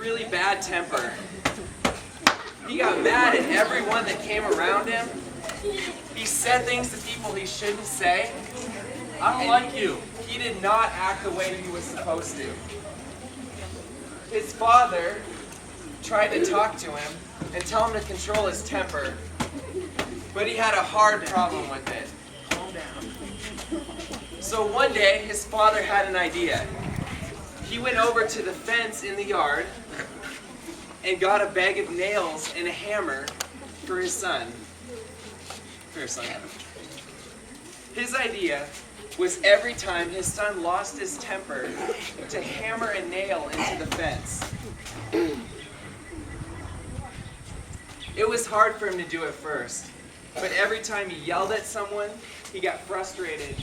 really bad temper. He got mad at everyone that came around him. He said things to people he shouldn't say. I don't like you. He did not act the way he was supposed to. His father tried to talk to him and tell him to control his temper, but he had a hard problem with it. Calm down. So one day, his father had an idea. He went over to the fence in the yard and got a bag of nails and a hammer for his son. His idea was every time his son lost his temper, to hammer a nail into the fence. It was hard for him to do at first, but every time he yelled at someone, he got frustrated,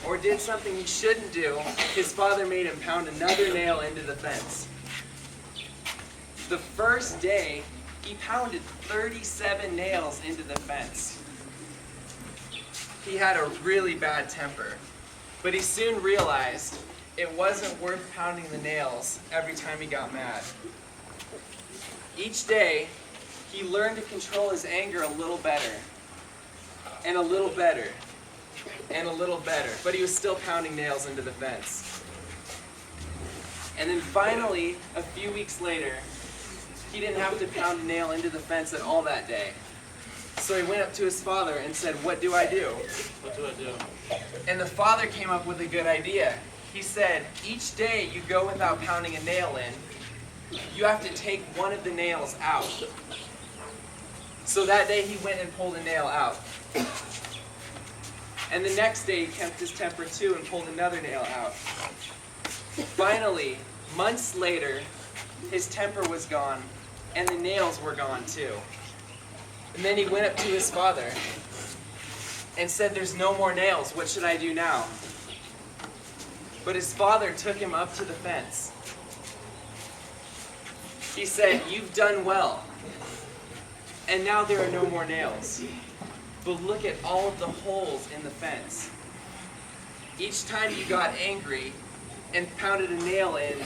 or did something he shouldn't do, his father made him pound another nail into the fence. The first day, he pounded 37 nails into the fence. He had a really bad temper, but he soon realized it wasn't worth pounding the nails every time he got mad. Each day, he learned to control his anger a little better, and a little better, and a little better, but he was still pounding nails into the fence. And then finally, a few weeks later, he didn't have to pound a nail into the fence at all that day. So he went up to his father and said, "What do I do?" What do I do? And the father came up with a good idea. He said, "Each day you go without pounding a nail in, you have to take one of the nails out." So that day he went and pulled a nail out. And the next day he kept his temper too and pulled another nail out. Finally, months later, his temper was gone and the nails were gone too. And then he went up to his father and said, "There's no more nails. What should I do now?" But his father took him up to the fence. He said, "You've done well. And now there are no more nails. But look at all of the holes in the fence. Each time you got angry and pounded a nail in,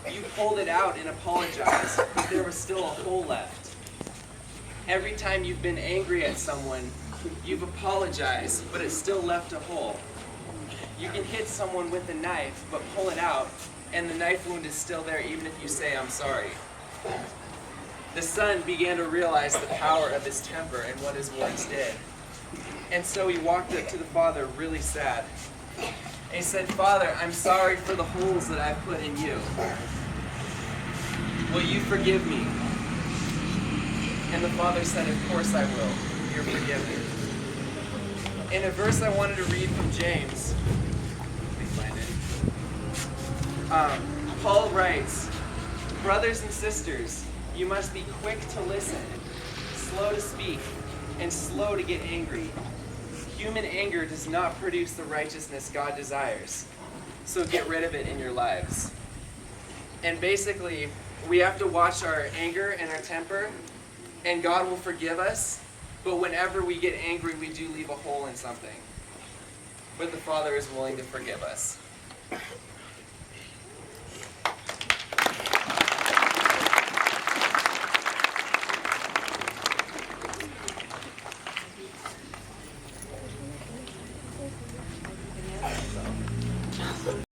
you pulled it out and apologized, but there was still a hole left. Every time you've been angry at someone, you've apologized, but it still left a hole. You can hit someone with a knife, but pull it out, and the knife wound is still there even if you say, 'I'm sorry.'" The son began to realize the power of his temper and what his words did. And so he walked up to the father really sad. And he said, "Father, I'm sorry for the holes that I've put in you. Will you forgive me?" And the father said, "Of course I will. You're forgiven." In a verse I wanted to read from James, let me find it. Paul writes, "Brothers and sisters, you must be quick to listen, slow to speak, and slow to get angry. Human anger does not produce the righteousness God desires, so get rid of it in your lives." And basically, we have to watch our anger and our temper, and God will forgive us, but whenever we get angry, we do leave a hole in something. But the Father is willing to forgive us.